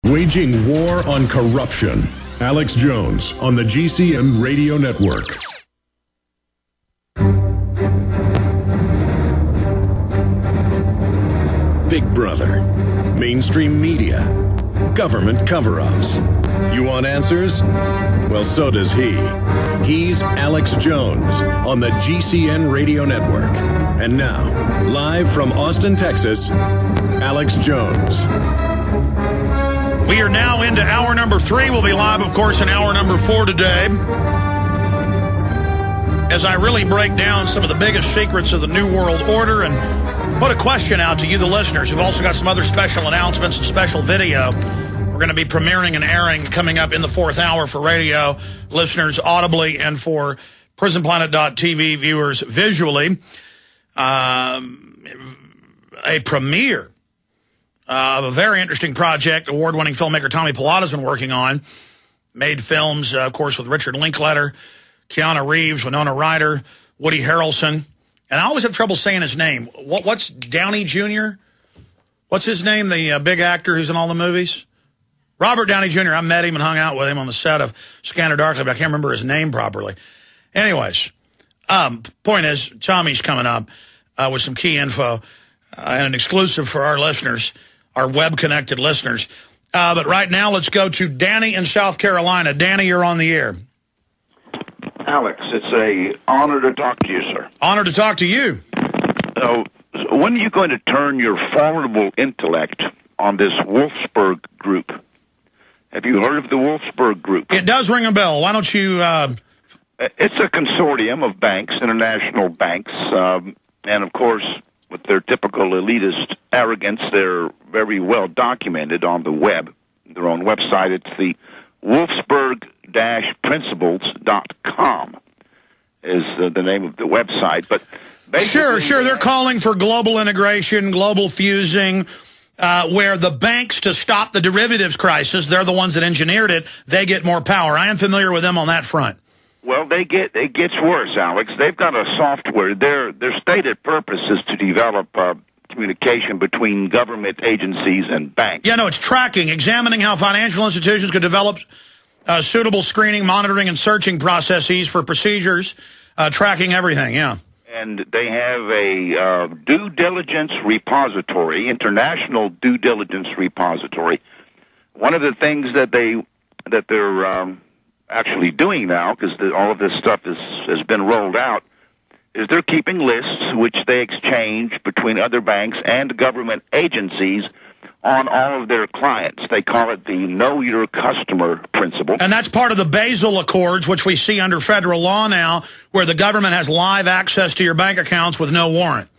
Waging war on corruption. Alex Jones on the GCN Radio Network. Big Brother. Mainstream media. Government cover-ups. You want answers? Well, so does he. He's Alex Jones on the GCN Radio Network. And now, live from Austin, Texas, Alex Jones. We are now into hour number 3. We'll be live, of course, in hour number 4 today, as I really break down some of the biggest secrets of the New World Order and put a question out to you, the listeners. We've also got some other special announcements and special video we're going to be premiering and airing coming up in the 4th hour for radio listeners audibly and for prisonplanet.tv viewers visually. A premiere of a very interesting project award-winning filmmaker Tommy Pallotta has been working on. Made films, of course, with Richard Linklater, Keanu Reeves, Winona Ryder, Woody Harrelson. And I always have trouble saying his name. What's Downey Jr.? What's his name, the big actor who's in all the movies? Robert Downey Jr. I met him and hung out with him on the set of Scanner Darkly, but I can't remember his name properly. Anyways, point is, Tommy's coming up with some key info and an exclusive for our listeners, our web-connected listeners. But right now, let's go to Danny in South Carolina. Danny, you're on the air. Alex, it's an honor to talk to you, sir. Honor to talk to you. When are you going to turn your formidable intellect on this Wolfsburg group? Have you heard of the Wolfsburg group? It does ring a bell. Why don't you... It's a consortium of banks, international banks, and of course, with their typical elitist arrogance, they're very well documented on the web, their own website. It's the Wolfsburg-principles.com is the name of the website. But sure, they're calling for global integration, global fusing, where the banks, to stop the derivatives crisis, they're the ones that engineered it, they get more power. I am familiar with them on that front. Well, it gets worse, Alex. They've got a software. Their stated purpose is to develop communication between government agencies and banks. Yeah, no, it's tracking, examining how financial institutions could develop suitable screening, monitoring, and searching processes for procedures, tracking everything, yeah. And they have a due diligence repository, international due diligence repository. One of the things that they're actually doing now, because all of this stuff has been rolled out, is they're keeping lists which they exchange between other banks and government agencies on all of their clients. They call it the Know Your Customer principle. And that's part of the Basel Accords, which we see under federal law now, where the government has live access to your bank accounts with no warrant.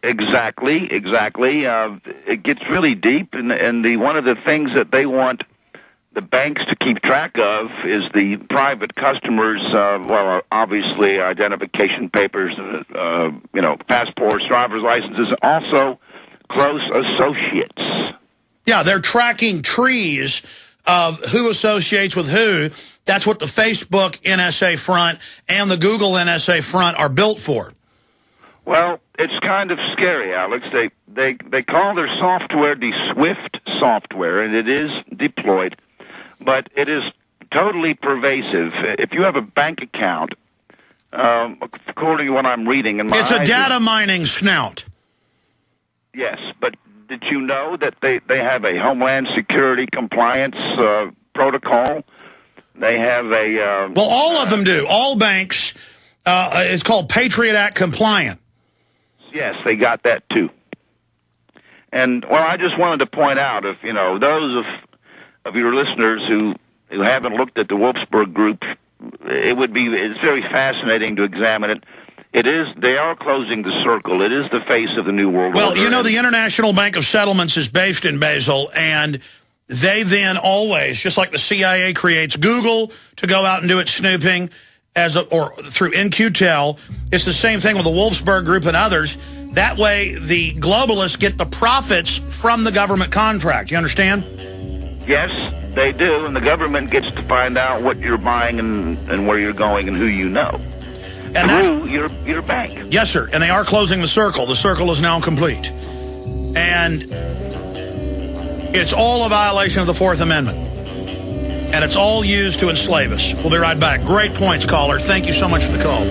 Exactly. It gets really deep, and one of the things that they want the banks to keep track of is the private customers, obviously identification papers, passports, driver's licenses, also close associates. Yeah, they're tracking trees of who associates with who. That's what the Facebook NSA front and the Google NSA front are built for. Well, it's kind of scary, Alex. They call their software the SWIFT software, and it is deployed, but it is totally pervasive. If you have a bank account, according to what I'm reading, it's a data mining snout. Yes, but did you know that they have a Homeland Security compliance protocol? They have a... well, all of them do. All banks, it's called Patriot Act compliant. Yes, they got that too. And, well, I just wanted to point out, if, those of your listeners who haven't looked at the Wolfsburg group, it's very fascinating to examine it. They are closing the circle. It is the face of the New World Order. Well, the International Bank of Settlements is based in Basel, and they then always, just like the CIA creates Google to go out and do its snooping, or through In-Q-Tel, it's the same thing with the Wolfsburg Group and others. That way, the globalists get the profits from the government contract. You understand? Yes, they do, and the government gets to find out what you're buying and where you're going and who you know. And through your bank. Yes, sir. And they are closing the circle. The circle is now complete. And It's all a violation of the Fourth Amendment. And it's all used to enslave us. We'll be right back. Great points, caller. Thank you so much for the call.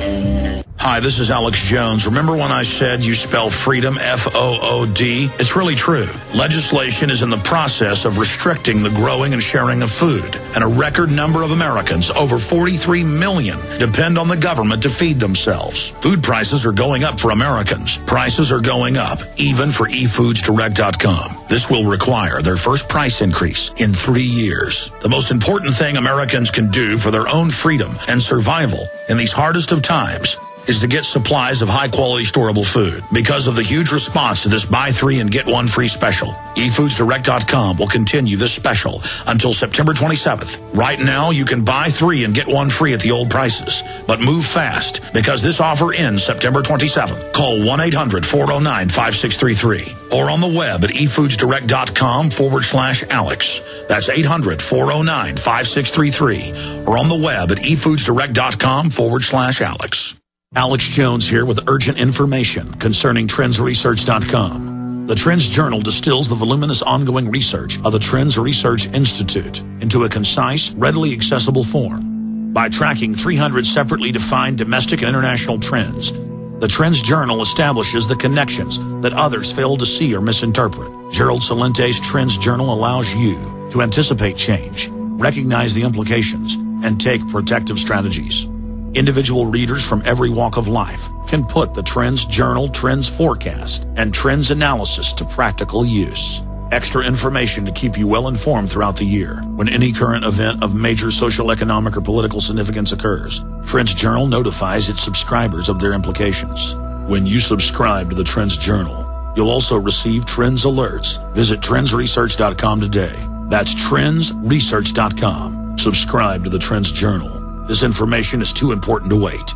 Hi, this is Alex Jones. Remember when I said you spell freedom F-O-O-D? It's really true. Legislation is in the process of restricting the growing and sharing of food. And a record number of Americans, over 43 million, depend on the government to feed themselves. Food prices are going up for Americans. Prices are going up, even for eFoodsDirect.com. This will require their first price increase in 3 years. The most important thing Americans can do for their own freedom and survival in these hardest of times is to get supplies of high-quality storable food. Because of the huge response to this buy 3 and get 1 free special, eFoodsDirect.com will continue this special until September 27th. Right now, you can buy 3 and get 1 free at the old prices. But move fast, because this offer ends September 27th. Call 1-800-409-5633 or on the web at eFoodsDirect.com/Alex. That's 800-409-5633 or on the web at eFoodsDirect.com/Alex. Alex Jones here with urgent information concerning TrendsResearch.com. The Trends Journal distills the voluminous ongoing research of the Trends Research Institute into a concise, readily accessible form. By tracking 300 separately defined domestic and international trends, the Trends Journal establishes the connections that others fail to see or misinterpret. Gerald Salente's Trends Journal allows you to anticipate change, recognize the implications, and take protective strategies. Individual readers from every walk of life can put the Trends Journal, Trends Forecast, and Trends Analysis to practical use. Extra information to keep you well informed throughout the year when any current event of major social, economic, or political significance occurs. Trends Journal notifies its subscribers of their implications. When you subscribe to the Trends Journal, you'll also receive Trends Alerts. Visit TrendsResearch.com today. That's TrendsResearch.com. Subscribe to the Trends Journal. This information is too important to wait.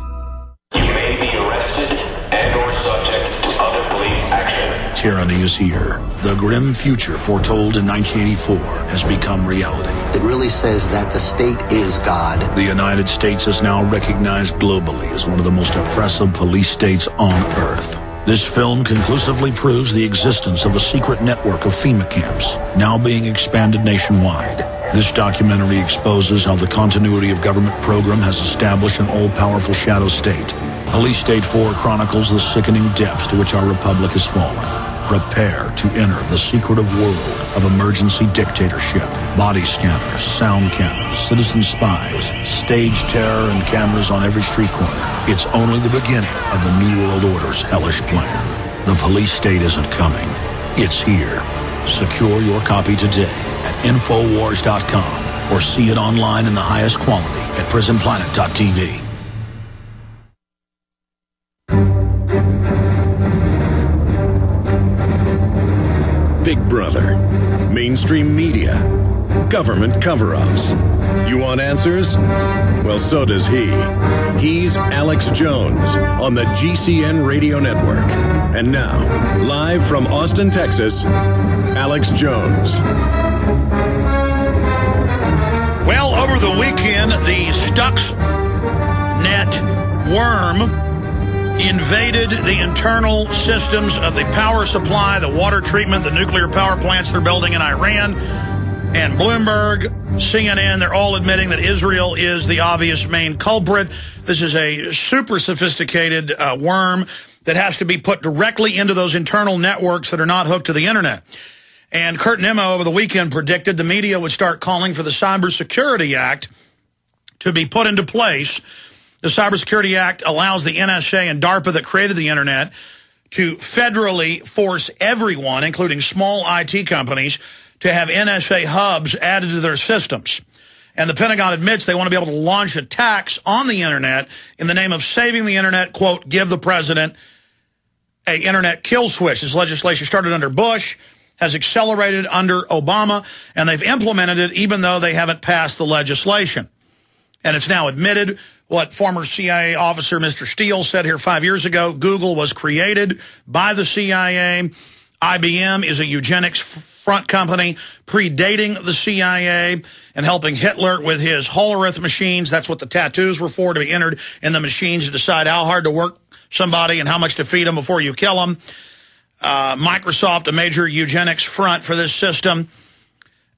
You may be arrested and or subject to other police action. Tyranny is here. The grim future foretold in 1984 has become reality. It really says that the state is God. The United States is now recognized globally as one of the most oppressive police states on Earth. This film conclusively proves the existence of a secret network of FEMA camps, now being expanded nationwide. This documentary exposes how the continuity of government program has established an all-powerful shadow state. Police State 4 chronicles the sickening depths to which our republic has fallen. Prepare to enter the secretive world of emergency dictatorship. Body scanners, sound cannons, citizen spies, stage terror, and cameras on every street corner. It's only the beginning of the New World Order's hellish plan. The police state isn't coming. It's here. Secure your copy today at Infowars.com or see it online in the highest quality at PrisonPlanet.tv. Big Brother, mainstream media, government cover-ups. You want answers? Well, so does he. He's Alex Jones on the GCN Radio Network. And now, live from Austin, Texas, Alex Jones. Well, over the weekend, the Stuxnet worm invaded the internal systems of the power supply, the water treatment, the nuclear power plants they're building in Iran. And Bloomberg, CNN, they're all admitting that Israel is the obvious main culprit. This is a super sophisticated worm that has to be put directly into those internal networks that are not hooked to the internet. And Kurt Nimmo over the weekend predicted the media would start calling for the Cybersecurity Act to be put into place. The Cybersecurity Act allows the NSA and DARPA that created the internet to federally force everyone, including small IT companies, to have NSA hubs added to their systems. And the Pentagon admits they want to be able to launch attacks on the internet in the name of saving the internet, quote, give the president a internet kill switch. This legislation started under Bush, has accelerated under Obama, and they've implemented it even though they haven't passed the legislation. And it's now admitted what former CIA officer Mr. Steele said here 5 years ago. Google was created by the CIA. IBM is a eugenics front company predating the CIA and helping Hitler with his Hollerith machines. That's what the tattoos were for, to be entered in the machines to decide how hard to work somebody and how much to feed them before you kill them. Microsoft, a major eugenics front for this system.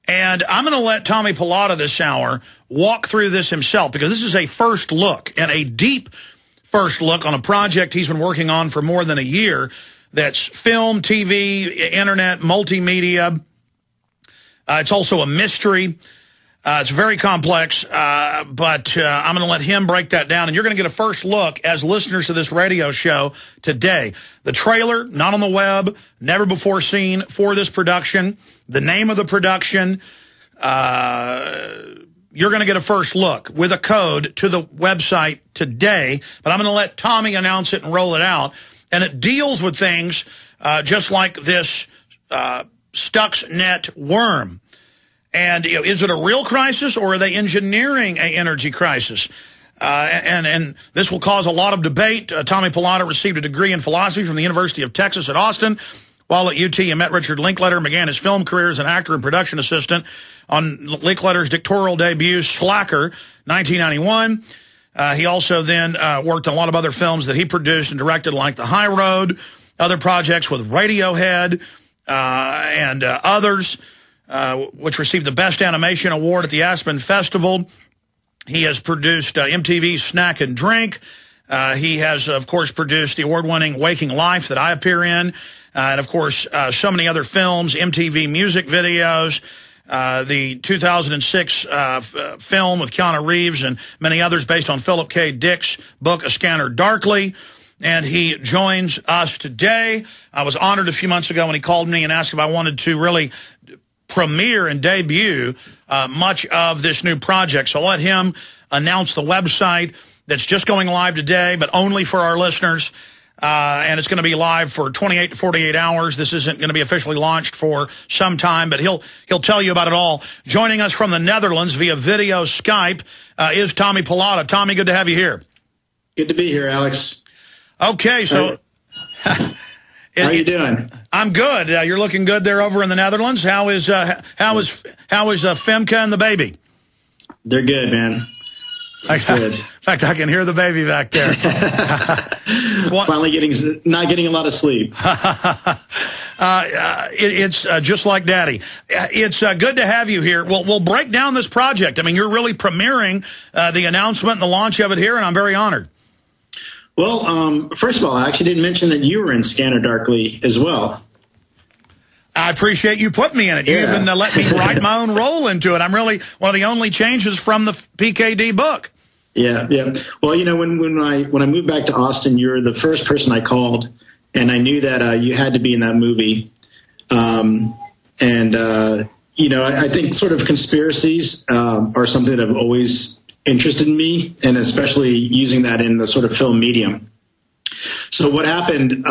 And I'm going to let Tommy Pallotta this hour walk through this himself, because this is a first look, and a deep first look on a project he's been working on for more than a year. That's film, TV, internet, multimedia. It's also a mystery. It's very complex, but I'm going to let him break that down. And you're going to get a first look as listeners to this radio show today. The trailer, not on the web, never before seen for this production. The name of the production. You're going to get a first look with a code to the website today. But I'm going to let Tommy announce it and roll it out. And it deals with things just like this Stuxnet worm. And is it a real crisis, or are they engineering an energy crisis? And this will cause a lot of debate. Tommy Pallotta received a degree in philosophy from the University of Texas at Austin. While at UT, he met Richard Linklater, began his film career as an actor and production assistant on Linklater's directorial debut, Slacker, 1991. He also then worked on a lot of other films that he produced and directed, like The High Road, other projects with Radiohead and others, which received the Best Animation Award at the Aspen Festival. He has produced MTV's Snack and Drink. He has, of course, produced the award-winning Waking Life that I appear in. And, of course, so many other films, MTV music videos, the 2006 film with Keanu Reeves and many others based on Philip K. Dick's book, A Scanner Darkly. And he joins us today. I was honored a few months ago when he called me and asked if I wanted to really premiere and debut much of this new project. So I'll let him announce the website that's just going live today, but only for our listeners. And it's going to be live for 28 to 48 hours. This isn't going to be officially launched for some time, but he'll tell you about it all. Joining us from the Netherlands via video Skype is Tommy Pallotta. Tommy, good to have you here. Good to be here, Alex. Okay, so how you doing? I'm good. You're looking good there over in the Netherlands. How is Femke and the baby? They're good, man. In fact, I can hear the baby back there. Finally not getting a lot of sleep. It's just like Daddy. It's good to have you here. We'll break down this project. I mean, you're really premiering the announcement and the launch of it here, and I'm very honored. Well, first of all, I actually didn't mention that you were in Scanner Darkly as well. I appreciate you putting me in it. You even let me write my own role into it. I'm really one of the only changes from the PKD book. Yeah. Well, you know, when I moved back to Austin, you were the first person I called, and I knew that you had to be in that movie. You know, I think sort of conspiracies are something that have always interested me, and especially using that in the sort of film medium. So what happened,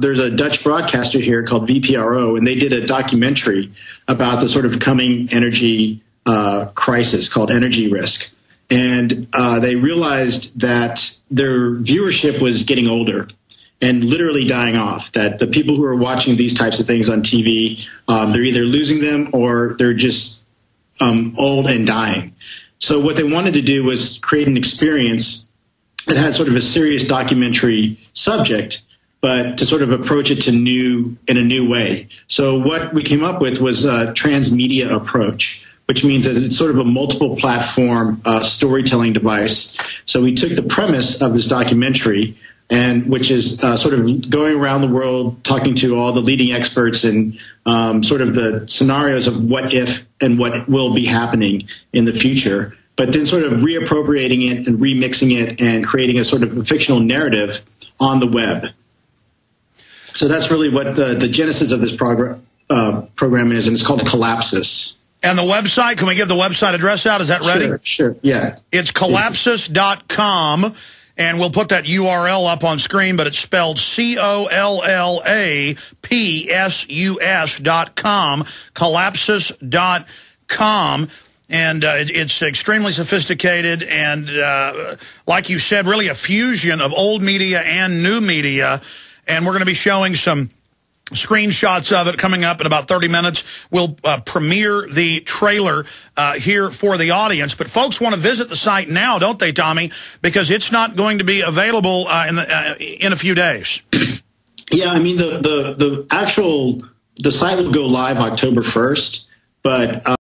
there's a Dutch broadcaster here called VPRO, and they did a documentary about the sort of coming energy crisis called Energy Risk. And they realized that their viewership was getting older and literally dying off, that the people who are watching these types of things on TV, they're either losing them or they're just old and dying. So what they wanted to do was create an experience that had sort of a serious documentary subject, but to sort of approach it in a new way. So what we came up with was a transmedia approach, which means that it's sort of a multiple platform storytelling device. So we took the premise of this documentary, and which is sort of going around the world talking to all the leading experts and sort of the scenarios of what if and what will be happening in the future, but then sort of reappropriating it and remixing it and creating a sort of a fictional narrative on the web. So that's really what the genesis of this program is, and it's called Collapsus. And the website, can we give the website address out? Is that ready? Sure, yeah. It's collapsus.com, and we'll put that URL up on screen, but it's spelled COLLAPSUS.com, collapsus.com. And it's extremely sophisticated and, like you said, really a fusion of old media and new media. And we're going to be showing some screenshots of it coming up in about 30 minutes. We'll premiere the trailer here for the audience. But folks want to visit the site now, don't they, Tommy? Because it's not going to be available in a few days. Yeah, I mean, the site will go live October 1st, but